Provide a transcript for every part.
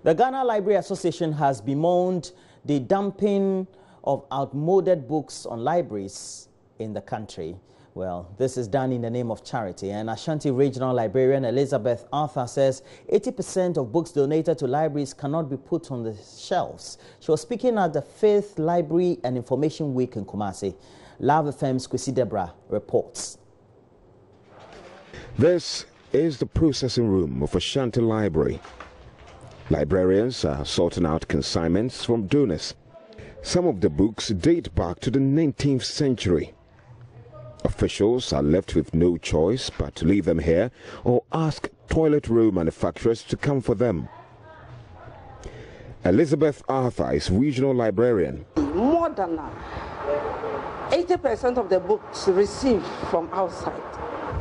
The Ghana Library Association has bemoaned the dumping of outmoded books on libraries in the country. Well, this is done in the name of charity, and Ashanti Regional Librarian Elizabeth Arthur says 80% of books donated to libraries cannot be put on the shelves. She was speaking at the 5th Library and Information Week in Kumasi. Love FM's Kufuor reports. This is the processing room of Ashanti Library. Librarians are sorting out consignments from donors. Some of the books date back to the 19th century. Officials are left with no choice but to leave them here or ask toilet roll manufacturers to come for them. Elizabeth Arthur is regional librarian. More than 80% of the books received from outside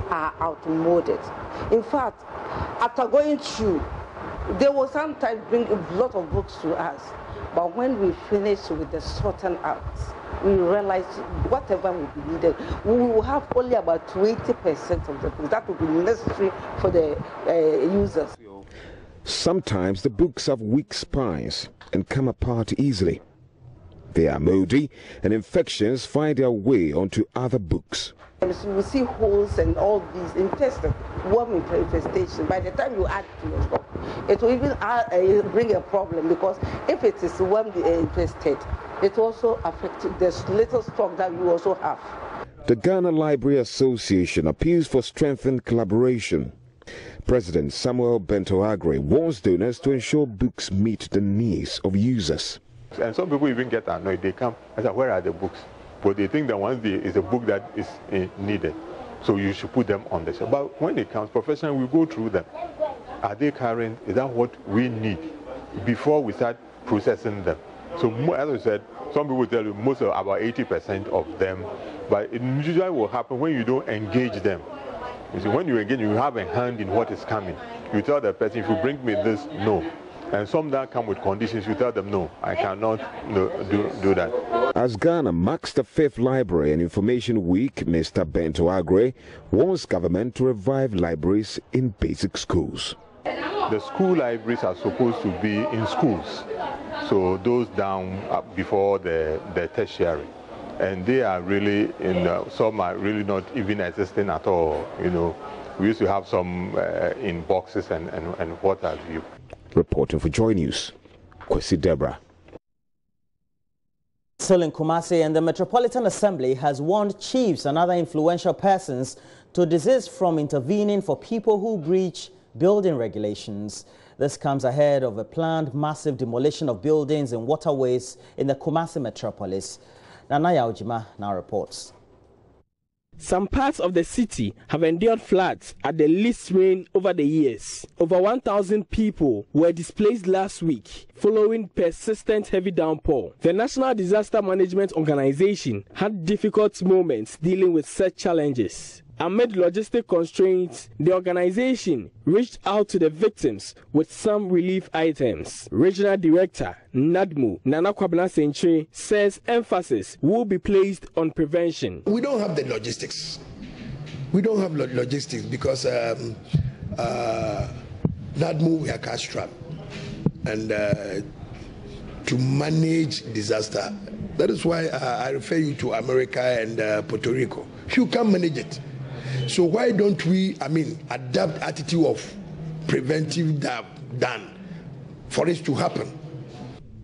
are outmoded. In fact, after going through, they will sometimes bring a lot of books to us, but when we finish with the sorting out, we realize whatever will be needed, we will have only about 20% of the books that will be necessary for the users. Sometimes the books have weak spines and come apart easily. They are moldy, and infections find their way onto other books. So we see holes and all these infested, worm infestation. By the time you add to your stock, it will even bring a problem, because if it is worm infested, it also affects the little stock that you also have. The Ghana Library Association appeals for strengthened collaboration. President Samuel Bentoagre warns donors to ensure books meet the needs of users. And some people even get annoyed. They come and say, where are the books? But they think that once there is a book that is needed, so you should put them on the shelf. But when it comes, professionally, we go through them. Are they current? Is that what we need before we start processing them? So as I said, some people tell you most of about 80% of them, but it usually will happen when you don't engage them. You see, when you engage, you have a hand in what is coming. You tell the person, if you bring me this, no. And some that come with conditions, you tell them, no, I cannot do that. As Ghana marks the 5th Library and Information Week, Mr. Bentoagre wants government to revive libraries in basic schools. The school libraries are supposed to be in schools, so those down before the tertiary. And they are really, some are really not even existing at all. You know, we used to have some in boxes and what have you. Reporting for JoyNews, Kufuor. Still in Kumasi, and the Metropolitan Assembly has warned chiefs and other influential persons to desist from intervening for people who breach building regulations. This comes ahead of a planned massive demolition of buildings and waterways in the Kumasi metropolis. Nanaya Ojima now reports. Some parts of the city have endured floods at the least rain over the years. Over 1,000 people were displaced last week following persistent heavy downpour. The National Disaster Management Organization had difficult moments dealing with such challenges. Amid logistic constraints, the organization reached out to the victims with some relief items. Regional Director NADMO, Nana Kwabena Sentre, says emphasis will be placed on prevention. We don't have the logistics. We don't have logistics because NADMO, we are cash-strapped. And to manage disaster, that is why I refer you to America and Puerto Rico. You can manage it. So why don't we, adapt attitude of preventive done for it to happen?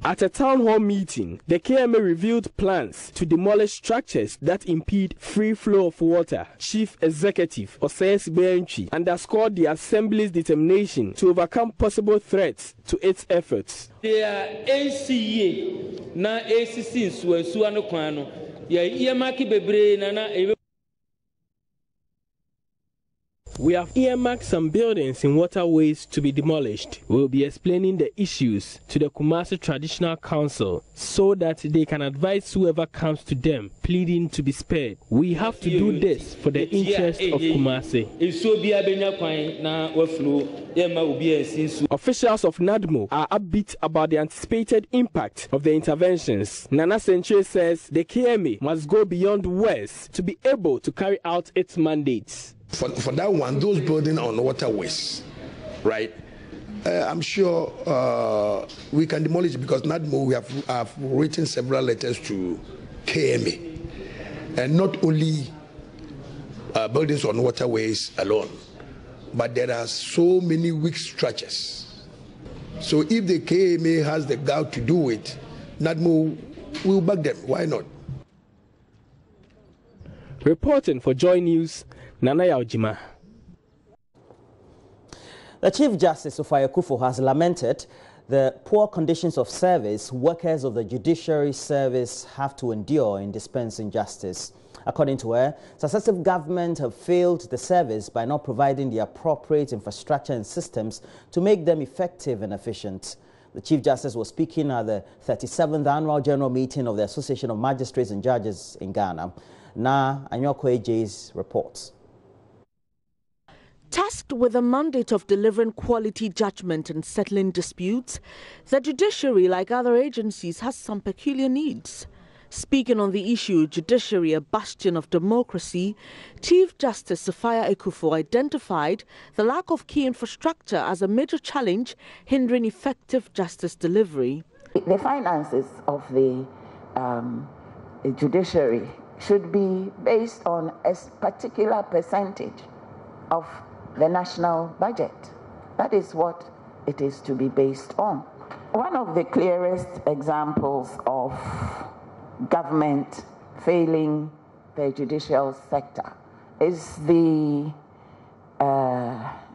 At a town hall meeting, the KMA revealed plans to demolish structures that impede free flow of water. Chief Executive Osayes Benchi underscored the Assembly's determination to overcome possible threats to its efforts. They are ACA, na ACC Suano Kwano, Yamaki Bebre, Nana. We have earmarked some buildings in waterways to be demolished. We'll be explaining the issues to the Kumasi Traditional Council so that they can advise whoever comes to them pleading to be spared. We have to do this for the interest of Kumasi. Officials of NADMO are upbeat about the anticipated impact of the interventions. Nana Sentre says the KMA must go beyond words to be able to carry out its mandates. For that one, those buildings on waterways, right? I'm sure we can demolish it because NADMO, we have written several letters to KMA, and not only buildings on waterways alone, but there are so many weak structures. So if the KMA has the gout to do it, NADMO will back them. Why not? Reporting for JoyNews, Nana Yaujima. The Chief Justice of Kufuor has lamented the poor conditions of service workers of the judiciary service have to endure in dispensing justice. According to her, successive governments have failed the service by not providing the appropriate infrastructure and systems to make them effective and efficient. The Chief Justice was speaking at the 37th Annual General Meeting of the Association of Magistrates and Judges in Ghana. Na Anyoko AJ's reports. Tasked with the mandate of delivering quality judgment and settling disputes, the judiciary, like other agencies, has some peculiar needs. Speaking on the issue, judiciary, a bastion of democracy, Chief Justice Sophia Kufuor identified the lack of key infrastructure as a major challenge hindering effective justice delivery. The finances of the judiciary should be based on a particular percentage of the national budget. That is what it is to be based on. One of the clearest examples of government failing the judicial sector is the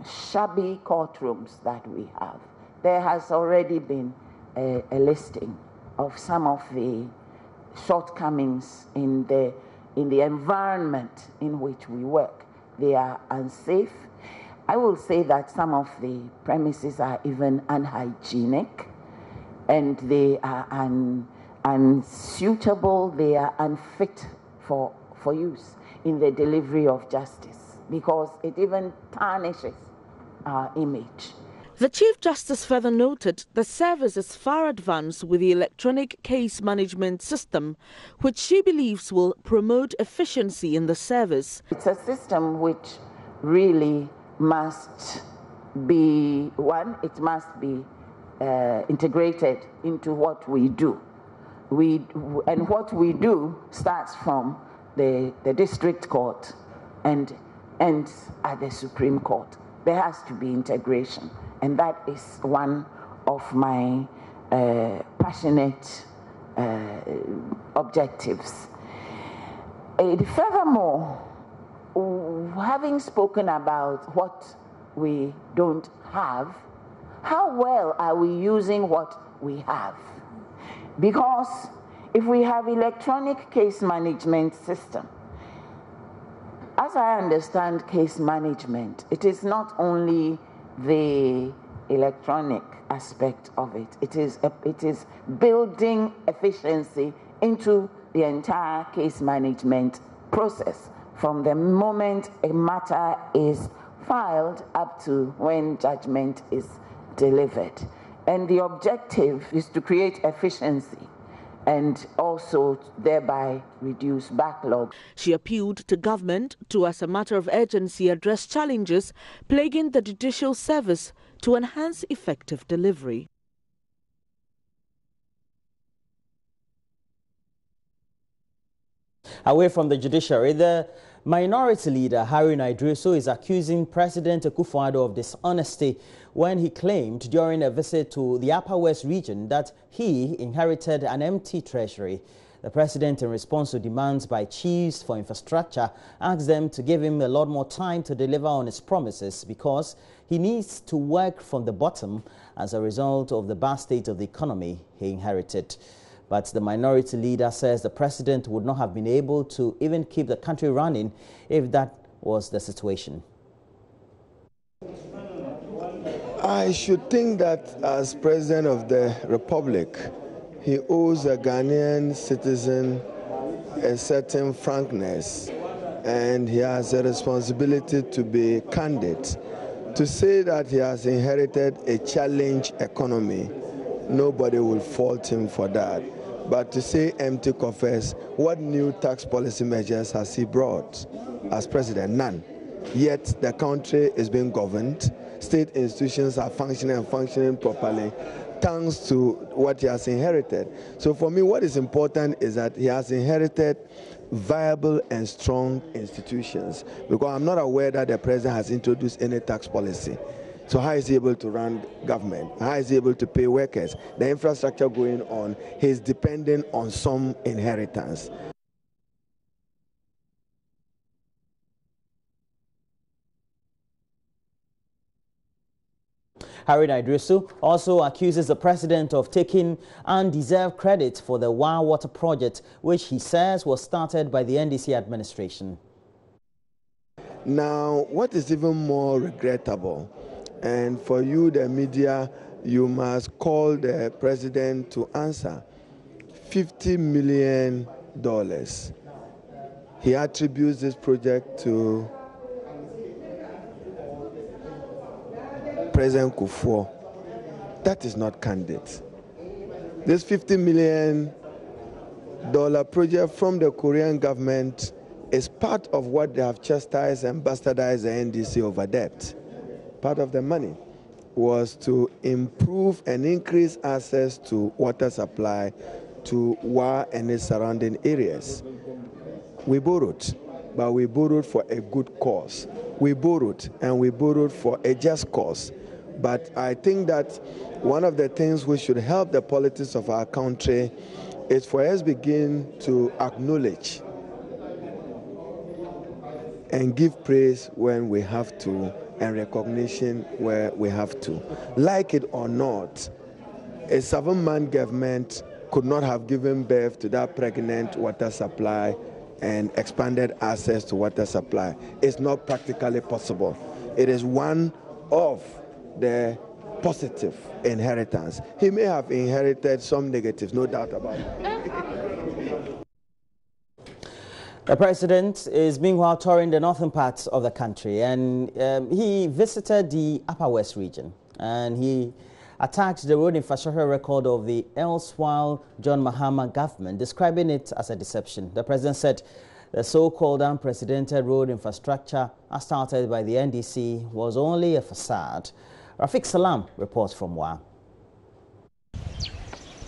shabby courtrooms that we have. There has already been a listing of some of the shortcomings in the environment in which we work. They are unsafe. I will say that some of the premises are even unhygienic, and they are unsuitable, they are unfit for use in the delivery of justice, because it even tarnishes our image. The Chief Justice further noted the service is far advanced with the electronic case management system, which she believes will promote efficiency in the service. It's a system which really must be, it must be integrated into what we do. And what we do starts from the district court and ends at the Supreme Court. There has to be integration, and that is one of my passionate objectives. Furthermore, having spoken about what we don't have, how well are we using what we have? Because if we have electronic case management system, as I understand case management, it is not only the electronic aspect of it. It is building efficiency into the entire case management process, from the moment a matter is filed up to when judgment is delivered. And the objective is to create efficiency and also thereby reduce backlog. She appealed to government to, as a matter of urgency, address challenges plaguing the judicial service to enhance effective delivery. Away from the judiciary, the minority leader Harry Naidruso is accusing President Kufuor of dishonesty when he claimed during a visit to the Upper West region that he inherited an empty treasury. The president, in response to demands by chiefs for infrastructure, asked them to give him a lot more time to deliver on his promises because he needs to work from the bottom as a result of the bad state of the economy he inherited. But the minority leader says the president would not have been able to even keep the country running if that was the situation. I should think that as President of the Republic, he owes a Ghanaian citizen a certain frankness, and he has a responsibility to be candid. To say that he has inherited a challenged economy, nobody will fault him for that. But to say empty coffers, what new tax policy measures has he brought as president? None. Yet the country is being governed. state institutions are functioning properly, thanks to what he has inherited. So for me, what is important is that he has inherited viable and strong institutions, because I'm not aware that the president has introduced any tax policy. So how is he able to run government? How is he able to pay workers? The infrastructure going on, he's dependent on some inheritance. Haruna Idrisu also accuses the president of taking undeserved credit for the Wa water project, which he says was started by the NDC administration. Now, what is even more regrettable, and for you, the media, you must call the president to answer, $50 million. He attributes this project to President Kufuor. That is not candid. This $50 million project from the Korean government is part of what they have chastised and bastardized the NDC over debt. Part of the money was to improve and increase access to water supply to Wa and its surrounding areas. We borrowed, but we borrowed for a good cause. We borrowed, and we borrowed for a just cause. But I think that one of the things we should help the politics of our country is for us begin to acknowledge and give praise when we have to, and recognition where we have to. Like it or not, a 7-man government could not have given birth to that pregnant water supply and expanded access to water supply. It's not practically possible. It is one of the positive inheritance. He may have inherited some negatives, no doubt about it. The president is meanwhile touring the northern parts of the country, and he visited the Upper West region, and he attacked the road infrastructure record of the erstwhile John Mahama government, describing it as a deception. The president said the so-called unprecedented road infrastructure as started by the NDC was only a facade. Rafiq Salam reports from Wa.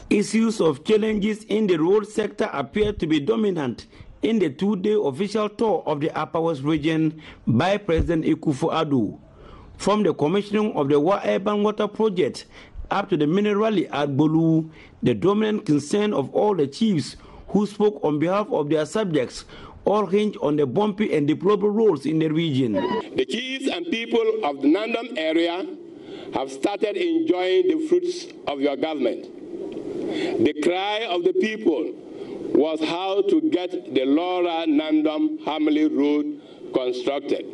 Issues of challenges in the road sector appear to be dominant in the 2-day official tour of the Upper West region by President Kufuor. From the commissioning of the Wa Urban Water Project up to the mineral rally at Bolu, the dominant concern of all the chiefs who spoke on behalf of their subjects all hinge on the bumpy and deplorable roads in the region. The chiefs and people of the Nandam area have started enjoying the fruits of your government. The cry of the people was how to get the Laura Nandam Hamley Road constructed.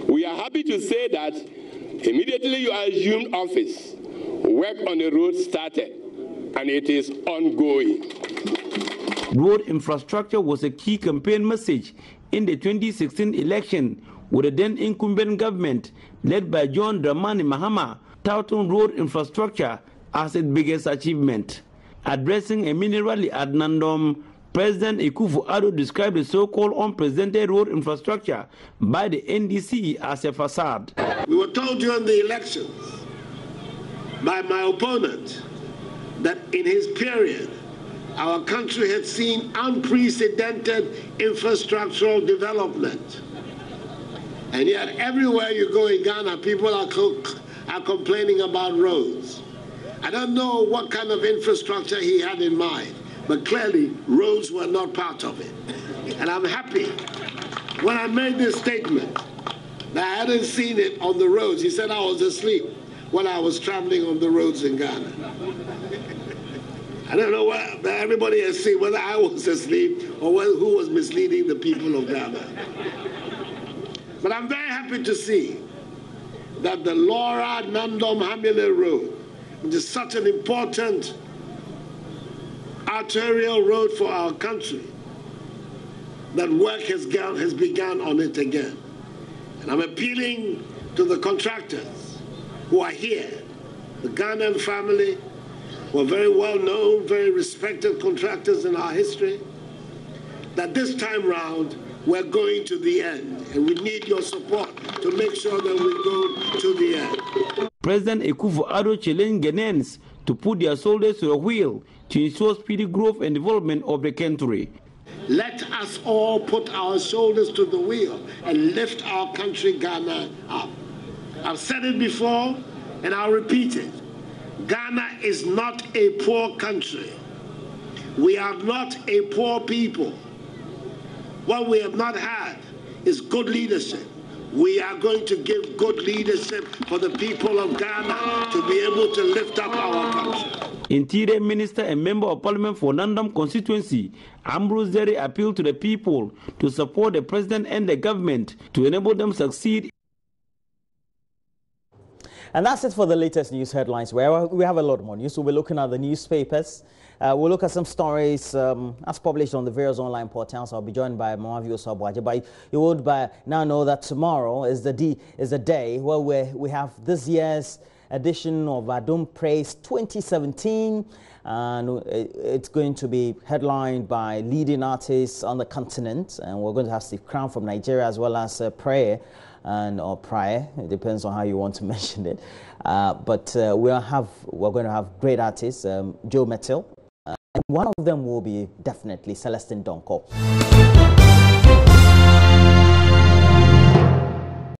We are happy to say that immediately you assumed office, work on the road started, and it is ongoing. Road infrastructure was a key campaign message in the 2016 election, with the then incumbent government led by John Dramani Mahama touting road infrastructure as its biggest achievement. Addressing a mini rally at Nandom, President Kufuor described the so-called unprecedented road infrastructure by the NDC as a facade. We were told during the elections by my opponent that in his period, our country had seen unprecedented infrastructural development. And yet everywhere you go in Ghana, people are complaining about roads. I don't know what kind of infrastructure he had in mind, but clearly roads were not part of it. And I'm happy when I made this statement that I hadn't seen it on the roads. He said I was asleep when I was traveling on the roads in Ghana. I don't know what everybody has seen, whether I was asleep or who was misleading the people of Ghana. But I'm very happy to see that the Laura Nandom Hamile Road, which is such an important arterial road for our country, that work has begun on it again. And I'm appealing to the contractors who are here, the Ghanaian family, who are very well known, very respected contractors in our history, that this time round we're going to the end. And we need your support to make sure that we go to the end. President Kufuor challenged Ghanaians to put their shoulders to the wheel to ensure speedy growth and development of the country. Let us all put our shoulders to the wheel and lift our country, Ghana, up. I've said it before, and I'll repeat it. Ghana is not a poor country. We are not a poor people. What we have not had is good leadership. We are going to give good leadership for the people of Ghana to be able to lift up our country. Interior Minister and Member of Parliament for Nandam constituency, Ambrose Derry, appealed to the people to support the President and the government to enable them succeed. And that's it for the latest news headlines. We have a lot more news. We'll be looking at the newspapers. We'll look at some stories as published on the various online portals. I'll be joined by Mama Vio Sabwaje. But you would by now know that tomorrow is the day where we have this year's edition of Adum Praise 2017. And it's going to be headlined by leading artists on the continent. And we're going to have Steve Crown from Nigeria as well as Prayer. Or Prior, it depends on how you want to mention it. But we're going to have great artists, Joe Mettil, and one of them will be definitely Celestine Donko.